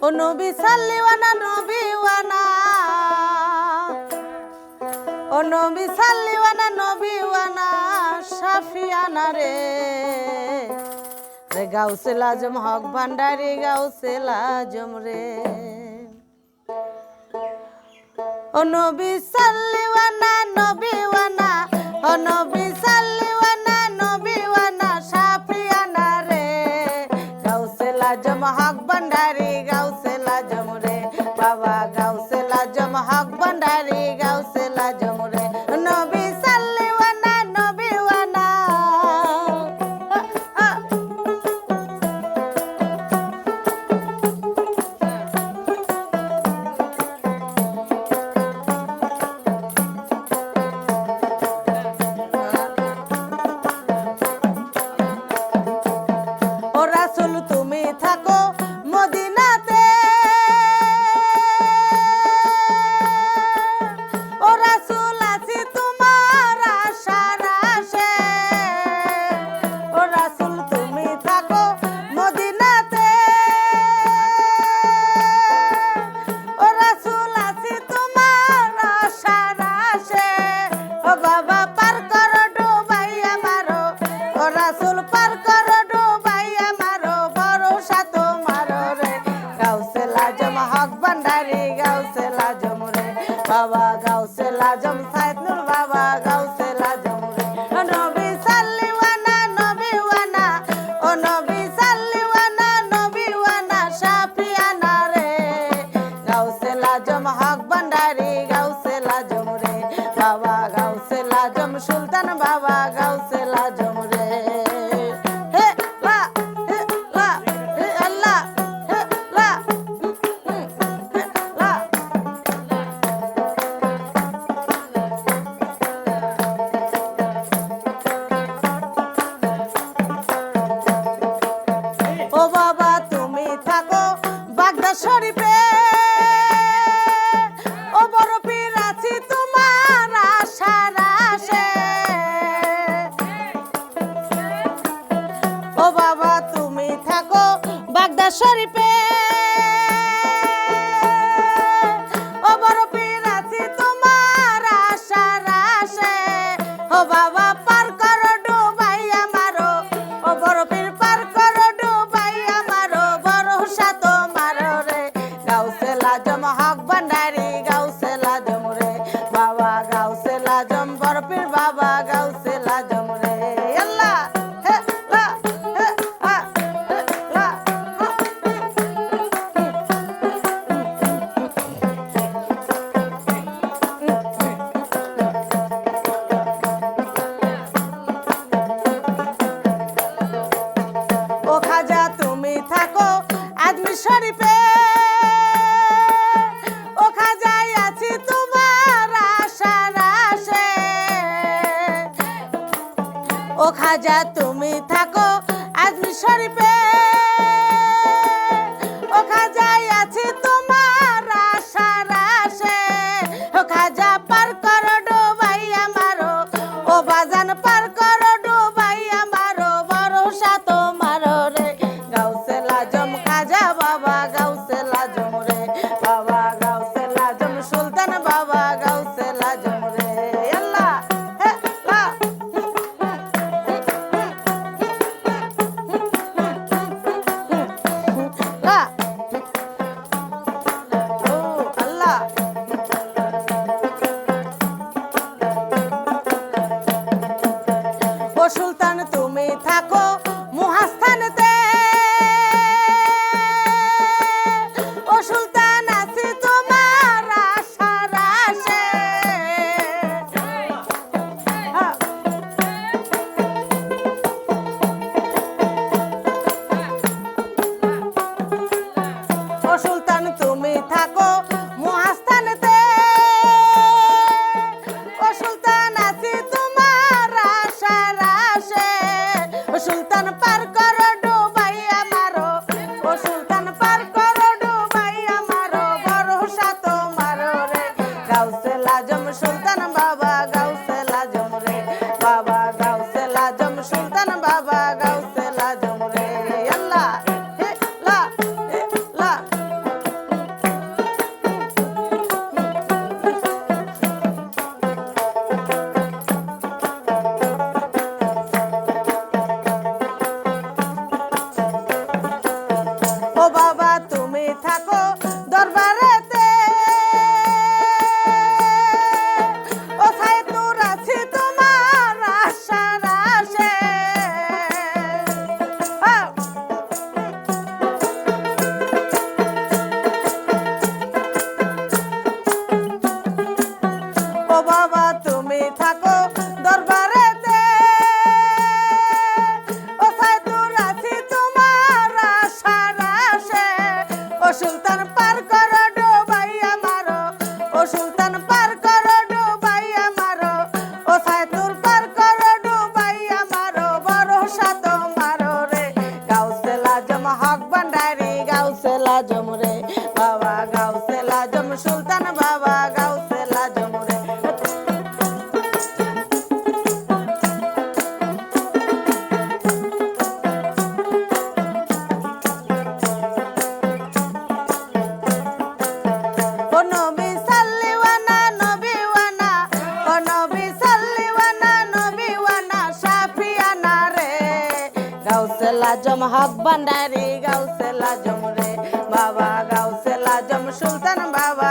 ও নবী সাল্লিওয়ানা নবীওয়ানা, ও নবী সাল্লিওয়ানা নবীওয়ানা শাফিয়ানা রে, রে গাউসুল আজম হক ভান্ডারি গাউসুল আজম রে। ও নবী সাল্লিওয়ানা নবীওয়ানা, ও নবী সাল্লিওয়ানা নবীওয়ানা শাফিয়ানা রে, গাউসুল আজম হক ভান্ডারি গাউসুল আজম রে, বাবা গাউসুল আজম হক ভান্ডারি গাউসুল আজম রে। নবী সাল্লিওয়ানা নবীওয়ানা, ও রাসূল তুমি থাকো মদিনাতে, ও রাসূল আছি তোমার আশার আশে, ও রাসূল তুমি থাকো মদিনাতে, ও রাসূল আছি তোমার আশার আশে, ও বাবা পার করো ডুবাইয়া মারো, ও রাসূল পার করো ডুবাইয়া মারো, ভরসা তোমার রে, গাউসুল আজম হক ভান্ডারি গাউসুল আজম রে, বাবা গাউসুল আজম সাইদ নূর বাবা গাউসুল আজম রে। ও নবী সাল্লিওয়ানা নবীওয়ানা, ও নবী সাল্লিওয়ানা নবীওয়ানা শাফিয়ানা রে, গাউসুল আজম হক ভান্ডারি গাউসুল আজম রে, বাবা গাউসুল আজম সুলতান বাবা গাউসুল আজম রে। হে লা হে লা হে আল্লাহ হে লা হে লা। ও বাবা তুমি থাকো বাগদাদ শরীফে, ও বড় পীর আছি তোমার আশার আশে, ও বাবা তুমি থাকো বাগদাদ শরীফে, ও বড় পীর আছি তোমার আশার আশে, ও বাবা পার করো ডুবাইয়া মারো, ও বড় পীর পার করো ডুবাইয়া মারো, ভরসা তোমার রে, গাউসুল আজম হক ভান্ডারি গাউসুল আজম রে, বাবা গাউসুল আজম বড় পীর বাবা গাউসুল আজম রে। আল্লাহ হে লা হে আ হে লা হা। ও খাজা তুমি থাকো আজমির শরীফে, ও খাজাই আছি তোমার আশার আশে, ও খাজা তুমি থাকো আজমির শরীফে, ও খাজাই আছি তোমার আশার আশে, ও খাজা পার করো ডুবাইয়া মারো, ও বাজান পার করো ডুবাইয়া মারো, ভরসা তোমার রে, গাউসুল আজম খাজা বাবা গাউসুল আজম রে, বাবা গাউসুল আজম সুলতান বাবা গাউসুল আজম রে। আল্লাহ হে লা লা। ও আল্লাহ। ও সুলতান তুমি থাকো মুহাস্থানেতে, ও সুলতান আছি তোমার আশার আশে, ও বাবা তুমি থাকো দরবারেতে ও ছাই দূর আছি তোমার আশার আশে ও বাবা তুমি থাকো দরবারেতে ও ছাই দূর আছি তোমার আশার আশে ও সুলতান পার করো ডুবাইয়া মারো ও সুলতান পার করো ডুবাইয়া মারো ও ছাই দূর পার করো ডুবাইয়া মারো ভরসা তোমারো রে গাউসে লাজম হক ভান্ডারি গাউসে লাজম রে বাবা গাউসে লাজম সুলতান বাবা গাউসে লাজম রে ও নবী সাল্লিওয়ানা নবীওয়ানা ও নবী সাল্লিওয়ানা নবীওয়ানা শাফিয়ানা রে গাউসে লাজম হক ভান্ডারি গাউসে লাজম রে বাবা গাউসে লাজম সুলতান বাবা